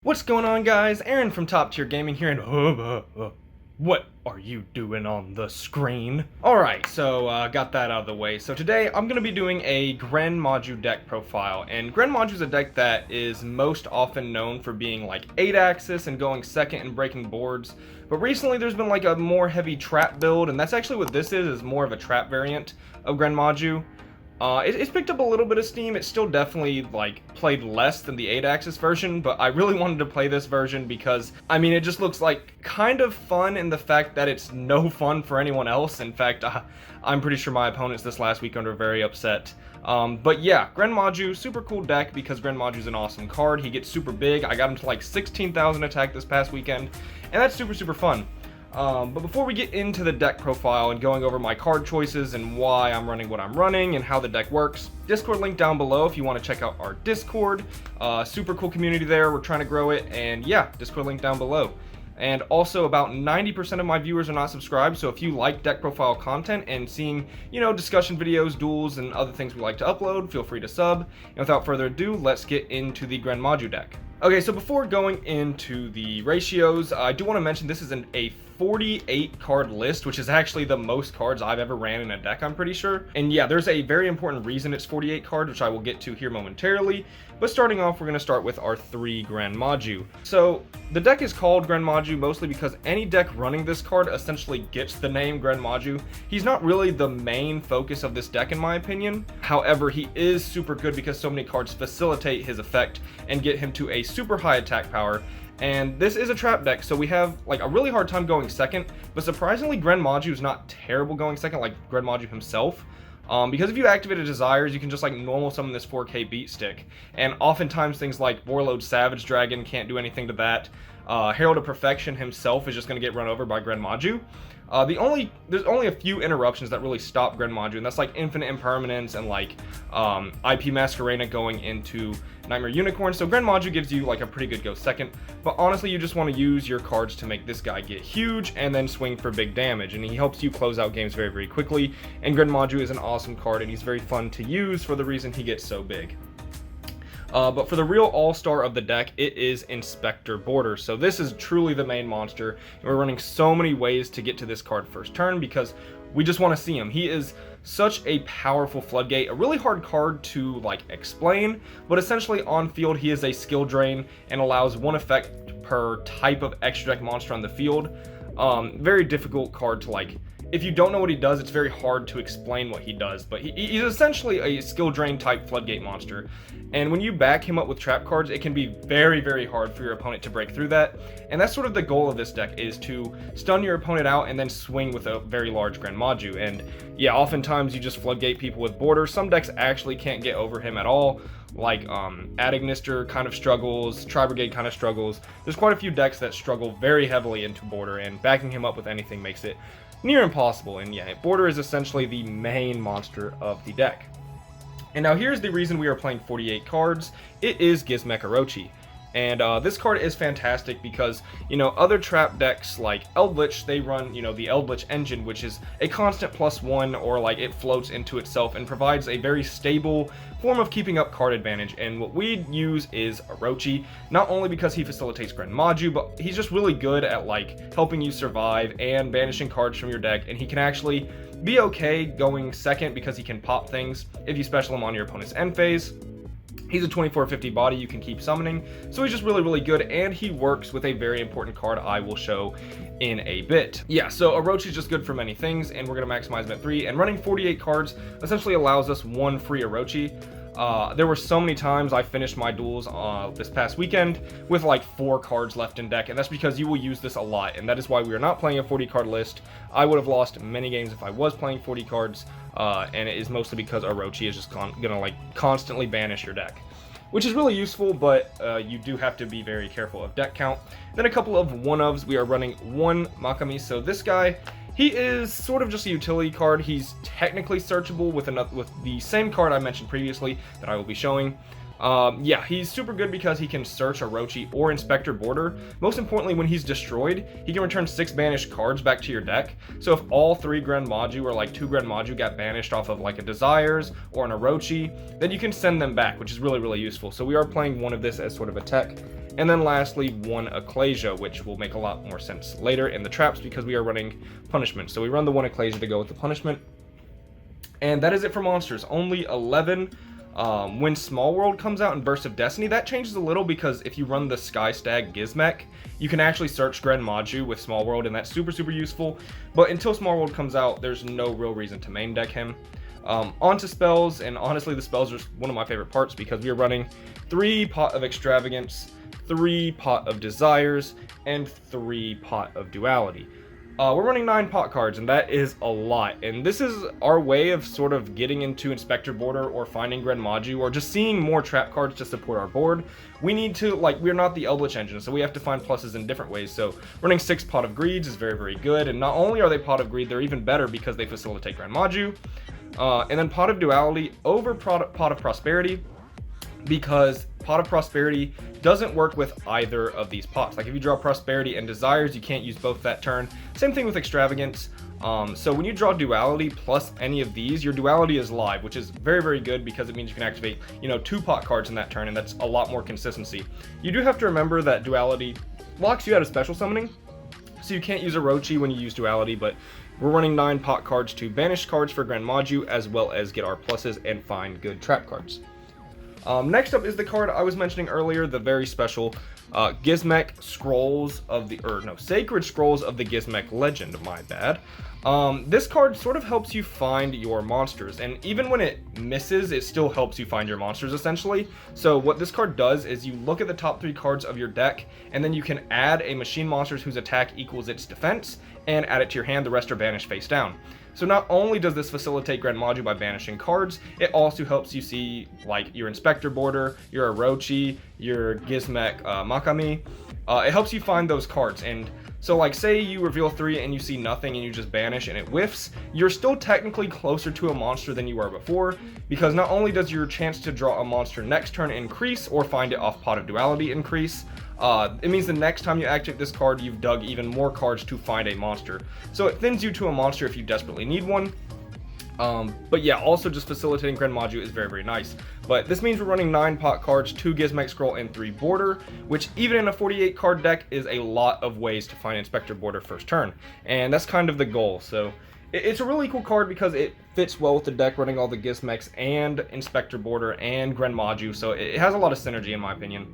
What's going on, guys? Aaron from Top Tier Gaming here, and what are you doing on the screen? Alright, so got that out of the way. So today I'm going to be doing a Gren Maju deck profile, and Gren Maju is a deck that is most often known for being like 8-axis and going second and breaking boards, but recently there's been like a more heavy trap build, and that's actually what this is more of a trap variant of Gren Maju. It's picked up a little bit of steam. It's still definitely like played less than the 8-axis version, but I really wanted to play this version because I mean it just looks like kind of fun in the fact that it's no fun for anyone else. In fact, I'm pretty sure my opponents this last weekend are very upset. But yeah, Gren Maju, super cool deck because Gren Maju is an awesome card. He gets super big. I got him to like 16,000 attack this past weekend, and that's super fun. But before we get into the deck profile and going over my card choices and why I'm running what I'm running and how the deck works, Discord link down below if you want to check out our Discord. Super cool community there, we're trying to grow it, and yeah, Discord link down below. And also about 90% of my viewers are not subscribed, so if you like deck profile content and seeing, you know, discussion videos, duels, and other things we like to upload, feel free to sub. And without further ado, let's get into the Gren Maju deck. Okay, so before going into the ratios, I do want to mention this is a 48 card list, which is actually the most cards I've ever ran in a deck, I'm pretty sure. And yeah, there's a very important reason it's 48 cards, which I will get to here momentarily. But starting off, we're going to start with our 3 Gren Maju. So the deck is called Gren Maju mostly because any deck running this card essentially gets the name Gren Maju. He's not really the main focus of this deck in my opinion. However, he is super good because so many cards facilitate his effect and get him to a super high attack power. And this is a trap deck, so we have like a really hard time going second, but surprisingly Gren Maju is not terrible going second like Gren Maju himself. Because if you activate a Desires, you can just like normal summon this 4K beat stick, and oftentimes things like Warlord Savage Dragon can't do anything to that. Herald of Perfection himself is just going to get run over by Gren Maju. There's only a few interruptions that really stop Gren Maju, and that's like Infinite Impermanence and like IP Masquerena going into Nightmare Unicorn. So Gren Maju gives you like a pretty good go second, but honestly you just want to use your cards to make this guy get huge and then swing for big damage, and he helps you close out games very quickly. And Gren Maju is an awesome card, and he's very fun to use for the reason he gets so big. But for the real all-star of the deck, it is Inspector Boarder. So this is truly the main monster, and we're running so many ways to get to this card first turn because we just want to see him. He is such a powerful floodgate, a really hard card to like explain, but essentially on field he is a skill drain and allows one effect per type of extra deck monster on the field. Very difficult card to like, if you don't know what he does, it's very hard to explain what he does, but he's essentially a skill drain type floodgate monster. And when you back him up with trap cards, it can be very hard for your opponent to break through that. And that's sort of the goal of this deck, is to stun your opponent out and then swing with a very large Gren Maju. And yeah, oftentimes you just floodgate people with Boarder. Some decks actually can't get over him at all, like Adignister kind of struggles, Tri-Brigade kind of struggles. There's quite a few decks that struggle very heavily into Boarder, and backing him up with anything makes it near impossible. And yeah, Boarder is essentially the main monster of the deck. And now here's the reason we are playing 48 cards. It is Gizmek Orochi. And this card is fantastic because, you know, other trap decks like Eldritch, they run, you know, the Eldritch engine, which is a constant +1, or like it floats into itself and provides a very stable form of keeping up card advantage. And what we use is Orochi, not only because he facilitates Gren Maju, but he's just really good at like helping you survive and banishing cards from your deck, and he can actually be okay going second because he can pop things if you special him on your opponent's end phase. He's a 2450 body you can keep summoning, so he's just really good, and he works with a very important card I will show in a bit. Yeah, so Orochi is just good for many things, and we're going to maximize him at 3, and running 48 cards essentially allows us 1 free Orochi. There were so many times I finished my duels this past weekend with like 4 cards left in deck, and that's because you will use this a lot, and that is why we are not playing a 40 card list. I would have lost many games if I was playing 40 cards, and it is mostly because Orochi is just gonna like constantly banish your deck, which is really useful, but you do have to be very careful of deck count. Then a couple of one-ofs. We are running 1 Makami, so this guy, he is sort of just a utility card. He's technically searchable with the same card I mentioned previously that I will be showing. Yeah, he's super good because he can search Orochi or Inspector Border. Most importantly, when he's destroyed, he can return 6 banished cards back to your deck. So if all 3 Gren Maju or like 2 Gren Maju got banished off of like a Desires or an Orochi, then you can send them back, which is really, really useful. So we are playing one of this as sort of a tech. And then lastly, one Ecclesia, which will make a lot more sense later in the traps because we are running punishment. So we run the one Ecclesia to go with the punishment. And that is it for monsters. Only 11. When Small World comes out in Burst of Destiny, that changes a little because if you run the Sky Stag Gizmek, you can actually search Gren Maju with Small World, and that's super, super useful. But until Small World comes out, there's no real reason to main deck him. Onto spells, and honestly, the spells are one of my favorite parts because we are running 3 Pot of Extravagance, 3 Pot of Desires, and 3 Pot of Duality. We're running 9 pot cards, and that is a lot. And this is our way of sort of getting into Inspector Border or finding Gren Maju or just seeing more trap cards to support our board. We need to, like, we're not the Eldritch engine, so we have to find pluses in different ways. So running 6 Pot of Greeds is very, very good. And not only are they Pot of Greed, they're even better because they facilitate Gren Maju. And then Pot of Duality over Pot of Prosperity, because Pot of Prosperity doesn't work with either of these pots. Like if you draw Prosperity and Desires, you can't use both that turn. Same thing with Extravagance. So when you draw Duality plus any of these, your Duality is live, which is very, very good because it means you can activate, 2 pot cards in that turn, and that's a lot more consistency. You do have to remember that Duality locks you out of special summoning, so you can't use Orochi when you use Duality, but we're running 9 pot cards to banish cards for Gren Maju, as well as get our pluses and find good trap cards. Next up is the card I was mentioning earlier, the very special Gizmek Scrolls of the, Sacred Scrolls of the Gizmek Legend, my bad. This card sort of helps you find your monsters, and even when it misses, it still helps you find your monsters, essentially. So what this card does is you look at the top 3 cards of your deck, and then you can add a machine monster whose attack equals its defense, and add it to your hand. The rest are banished face down. So not only does this facilitate Gren Maju by banishing cards, it also helps you see like your Inspector Border, your Orochi, your Gizmek Makami. It helps you find those cards, and so like say you reveal 3 and you see nothing and you just banish and it whiffs, you're still technically closer to a monster than you were before, because not only does your chance to draw a monster next turn increase or find it off Pot of Duality increase, it means the next time you activate this card, you've dug even more cards to find a monster. So it thins you to a monster if you desperately need one. But yeah, also just facilitating Gren Maju is very, very nice. But this means we're running 9 pot cards, 2 Gizmek Scroll, and 3 Border, which even in a 48 card deck is a lot of ways to find Inspector Border first turn. And that's kind of the goal. So it's a really cool card because it fits well with the deck, running all the Gizmeks and Inspector Border and Gren Maju. So it has a lot of synergy in my opinion.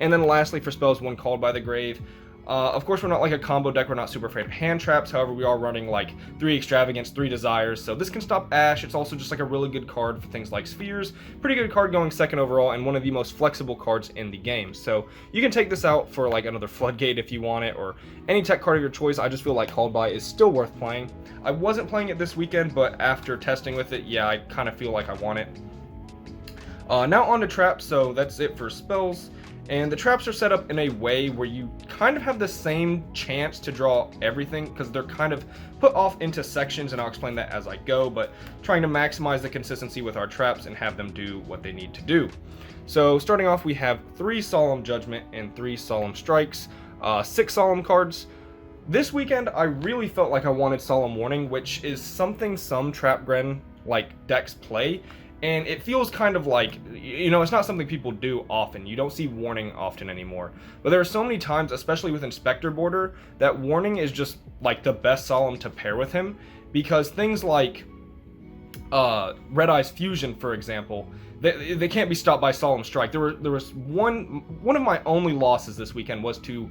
And then lastly, for spells, 1 Called by the Grave. Of course, we're not like a combo deck, we're not super afraid of hand traps, however, we are running like 3 Extravagance, 3 Desires, so this can stop Ash. It's also just like a really good card for things like Spheres. Pretty good card going 2nd overall, and one of the most flexible cards in the game. So you can take this out for like another Floodgate if you want it, or any tech card of your choice. I just feel like Called By is still worth playing. I wasn't playing it this weekend, but after testing with it, yeah, I kind of feel like I want it. Now on to traps, so that's it for spells. And the traps are set up in a way where you kind of have the same chance to draw everything, because they're kind of put off into sections, and I'll explain that as I go, but trying to maximize the consistency with our traps and have them do what they need to do. So starting off, we have 3 Solemn Judgment and 3 Solemn Strikes, 6 Solemn cards. This weekend, I really felt like I wanted Solemn Warning, which is something some Trap Gren like decks play. And it feels kind of like, it's not something people do often. You don't see Warning often anymore. But there are so many times, especially with Inspector Border, that Warning is just like the best Solemn to pair with him. Because things like Red Eye's Fusion, for example, they can't be stopped by Solemn Strike. There was one of my only losses this weekend was to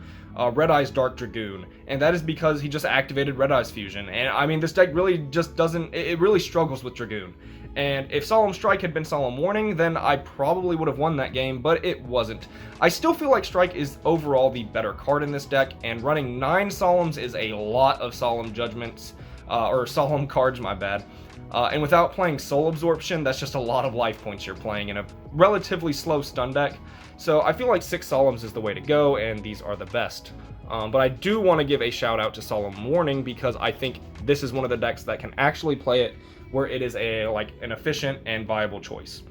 Red Eye's Dark Dragoon, and that is because he just activated Red Eye's Fusion. And I mean, this deck really just doesn't, it really struggles with Dragoon. And if Solemn Strike had been Solemn Warning, then I probably would have won that game, but it wasn't. I still feel like Strike is overall the better card in this deck, and running 9 Solemns is a lot of Solemn Judgments, or Solemn cards, my bad. And without playing Soul Absorption, that's just a lot of life points you're playing in a relatively slow stun deck. So I feel like 6 Solemns is the way to go, and these are the best. But I do want to give a shout out to Solemn Warning, because I think this is one of the decks that can actually play it where it is an efficient and viable choice.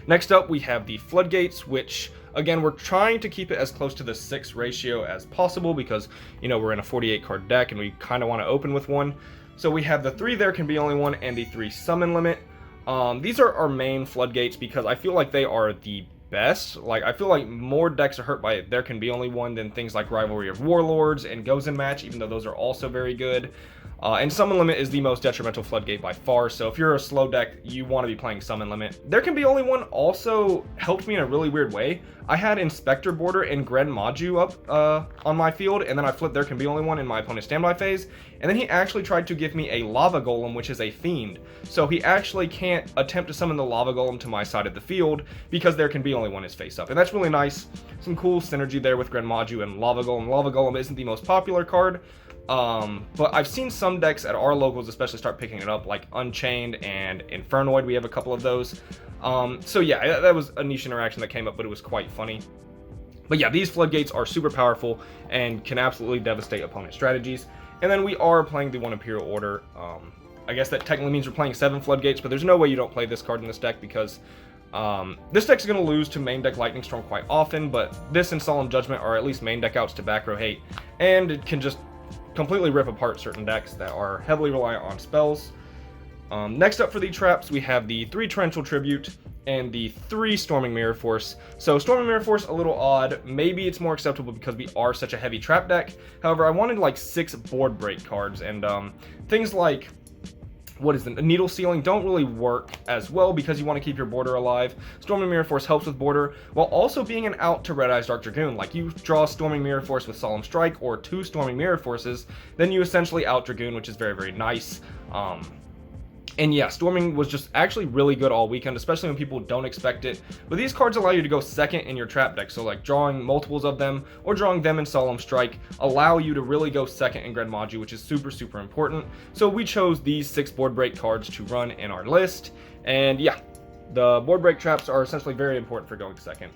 Next up, we have the Floodgates, which, again, we're trying to keep it as close to the 6 ratio as possible because, you know, we're in a 48 card deck and we kind of want to open with one. So we have the 3 there can be only one and the 3 summon limit. These are our main Floodgates because I feel like they are the best. Like, I feel like more decks are hurt by there can be only one than things like Rivalry of Warlords and Gozen Match, even though those are also very good. And Summon Limit is the most detrimental Floodgate by far, so if you're a slow deck, you want to be playing Summon Limit. There can be only one also helped me in a really weird way. I had Inspector Border and Gren Maju up on my field, and then I flipped There Can Be Only One in my opponent's standby phase, and then he actually tried to give me a Lava Golem, which is a Fiend. So he actually can't attempt to summon the Lava Golem to my side of the field, because There Can Be Only One is face up. And that's really nice. Some cool synergy there with Gren Maju and Lava Golem. Lava Golem isn't the most popular card, but I've seen some decks at our locals especially start picking it up, like Unchained and Infernoid. We have a couple of those. So yeah, that was a niche interaction that came up, but it was quite funny. But yeah, these Floodgates are super powerful and can absolutely devastate opponent strategies. And then we are playing the 1 Imperial Order. I guess that technically means we're playing 7 Floodgates, but there's no way you don't play this card in this deck because this deck's going to lose to main deck Lightning Storm quite often, but this and Solemn Judgment are at least main deck outs to back row hate, and it can just completely rip apart certain decks that are heavily reliant on spells. Next up for the traps, we have the 3 Torrential Tribute and the 3 Storming Mirror Force. So Storming Mirror Force, a little odd. Maybe it's more acceptable because we are such a heavy trap deck. However, I wanted like 6 board break cards, and things like Needle Sealing don't really work as well because you want to keep your border alive. Storming Mirror Force helps with border while also being an out to Red Eyes Dark Dragoon. Like, you draw Storming Mirror Force with Solemn Strike or 2 Storming Mirror Forces, then you essentially out Dragoon, which is very, very nice. And yeah, Storming was just actually really good all weekend, especially when people don't expect it. But these cards allow you to go second in your trap deck, so like drawing multiples of them or drawing them in Solemn Strike allow you to really go second in Gren Maju, which is super, super important. So we chose these 6 board break cards to run in our list. And yeah, the board break traps are essentially very important for going second.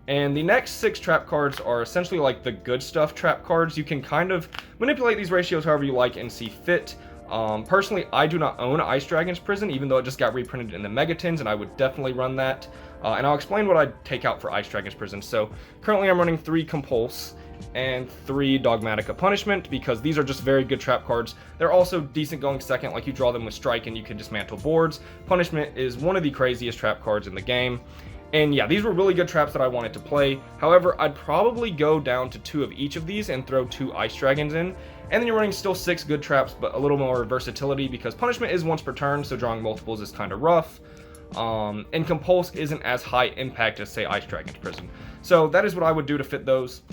And the next 6 trap cards are essentially like the good stuff trap cards. You can kind of manipulate these ratios however you like and see fit. Personally, I do not own Ice Dragon's Prison, even though it just got reprinted in the Megatins, and I would definitely run that. And I'll explain what I'd take out for Ice Dragon's Prison. So currently I'm running 3 Compulse and 3 Dogmatica Punishment, because these are just very good trap cards. They're also decent going second, like you draw them with Strike and you can dismantle boards. Punishment is one of the craziest trap cards in the game. And yeah, these were really good traps that I wanted to play. However, I'd probably go down to 2 of each of these and throw 2 Ice Dragons in. And then you're running still 6 good traps, but a little more versatility because Punishment is once per turn, so drawing multiples is kind of rough. And Compulse isn't as high impact as, say, Ice Dragon's Prison. So that is what I would do to fit those.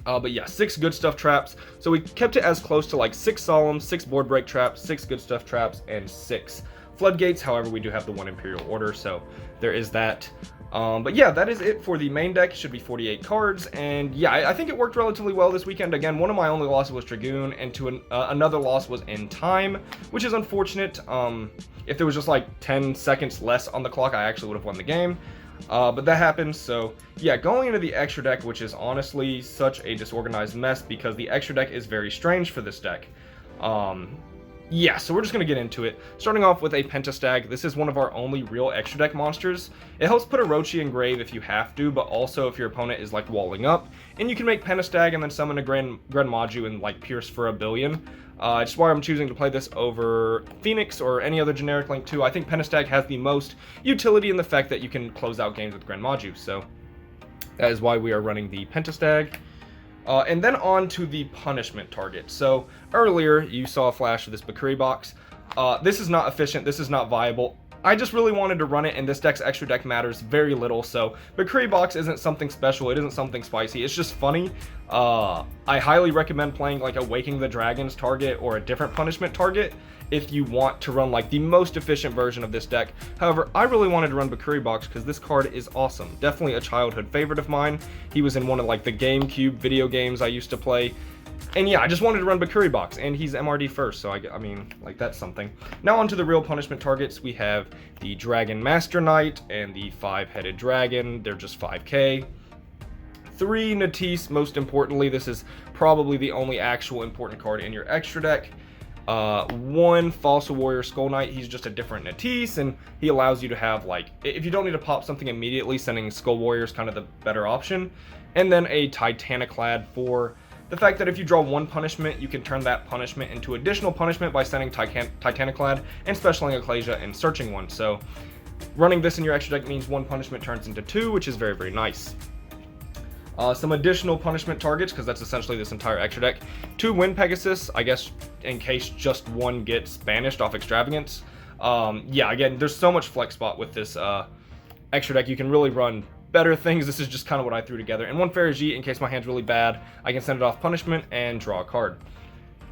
But yeah, 6 good stuff traps. So we kept it as close to like 6 Solemn, 6 board break traps, 6 good stuff traps, and 6 Floodgates. However, we do have the 1 Imperial Order, so there is that. But yeah, that is it for the main deck. It should be 48 cards, and yeah, I think it worked relatively well this weekend. Again, one of my only losses was Dragoon, and another loss was in time, which is unfortunate. If there was just like 10 seconds less on the clock, I actually would have won the game. But that happened, so yeah, going into the extra deck, which is honestly such a disorganized mess because the extra deck is very strange for this deck. Yeah, so we're just going to get into it. Starting off with a Pentastag. This is one of our only real extra deck monsters. It helps put a Rochi in grave if you have to, but also if your opponent is like walling up. And you can make Pentastag and then summon a Gren Maju and like Pierce for 1 billion. Which is why I'm choosing to play this over Phoenix or any other generic Link 2. I think Pentastag has the most utility in the fact that you can close out games with Gren Maju. So that is why we are running the Pentastag. And then on to the punishment target. So earlier you saw a flash of this Bakuri box. This is not efficient, this is not viable. I just really wanted to run it, and this deck's extra deck matters very little, so Bakuri box isn't something special, it isn't something spicy, it's just funny. I highly recommend playing like a Waking the Dragons target or a different punishment target if you want to run like the most efficient version of this deck. However, I really wanted to run Bakuri box because this card is awesome. Definitely a childhood favorite of mine. He was in one of like the GameCube video games I used to play. And yeah, I just wanted to run Bakuri box, and he's MRD first, so I mean, like, that's something. Now on to the real punishment targets. We have the Dragon Master Knight and the 5-headed dragon. They're just 5k. 3 Natisse, most importantly. This is probably the only actual important card in your extra deck. One Fossil Warrior Skull Knight, he's just a different Natisse, and he allows you to have, like, if you don't need to pop something immediately, sending Skull Warrior is kind of the better option. And then a Titaniclad for the fact that if you draw one punishment, you can turn that punishment into additional punishment by sending Titaniclad and specialing Ecclesia and searching one. So running this in your extra deck means one punishment turns into two, which is very, very nice. Some additional punishment targets, because that's essentially this entire extra deck. 2 Wind Pegasus, I guess, in case just one gets banished off Extravagance. Yeah, again, there's so much flex spot with this extra deck. You can really run better things. This is just kind of what I threw together. And 1 Ferrogy, in case my hand's really bad, I can send it off punishment and draw a card.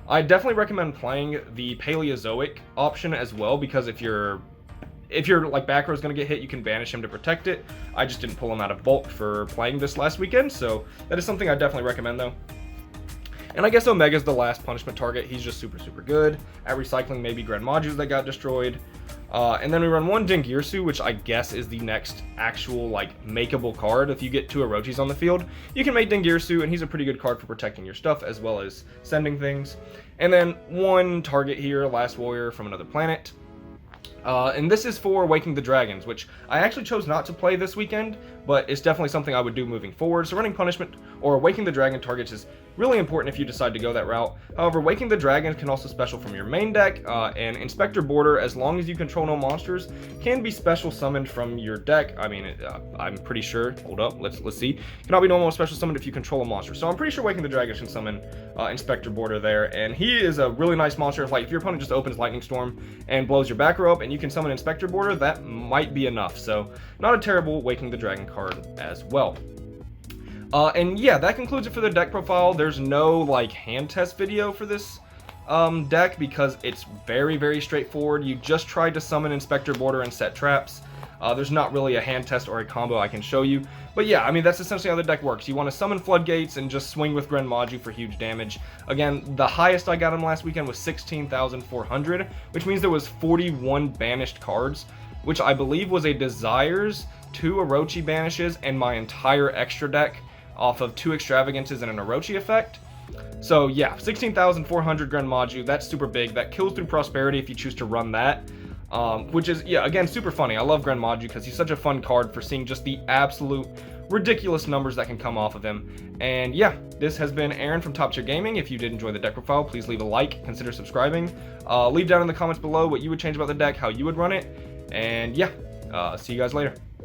I definitely recommend playing the Paleozoic option as well, because if your like back row is going to get hit, you can banish him to protect it. I just didn't pull him out of bulk for playing this last weekend, so that is something I definitely recommend though. And I guess Omega's the last punishment target. He's just super, super good at recycling maybe Gren Maju that got destroyed. And then we run 1 Dingirsu, which I guess is the next actual like makeable card. If you get 2 Orochis on the field, you can make Dingirsu, and he's a pretty good card for protecting your stuff as well as sending things. And then 1 target here, Last Warrior from Another Planet. And this is for Waking the Dragons, which I actually chose not to play this weekend, but it's definitely something I would do moving forward. So running punishment or Waking the Dragon targets is really important if you decide to go that route. However, Waking the Dragon can also special from your main deck, and Inspector Border, as long as you control no monsters, can be special summoned from your deck. I mean, I'm pretty sure, hold up, let's see. Cannot be normal special summoned if you control a monster. So I'm pretty sure Waking the Dragon can summon Inspector Border there, and he is a really nice monster. If your opponent just opens Lightning Storm and blows your back row up and you can summon Inspector Border, that might be enough. So not a terrible Waking the Dragon card as well. And yeah, that concludes it for the deck profile. There's no like hand test video for this deck because it's very, very straightforward. You just tried to summon Inspector Border and set traps. There's not really a hand test or a combo I can show you. But yeah, I mean, that's essentially how the deck works. You want to summon Floodgates and just swing with Gren Maju for huge damage. Again, the highest I got him last weekend was 16,400, which means there was 41 banished cards, which I believe was a Desires, 2 Orochi banishes, and my entire extra deck off of 2 Extravagances and an Orochi effect. So yeah, 16,400 Gren Maju, that's super big. That kills through Prosperity if you choose to run that. Which is, yeah, again, super funny. I love Gren Maju because he's such a fun card for seeing just the absolute ridiculous numbers that can come off of him. And yeah, this has been Aaron from Top Tier Gaming. If you did enjoy the deck profile, please leave a like, consider subscribing. Leave down in the comments below what you would change about the deck, how you would run it. And yeah, see you guys later.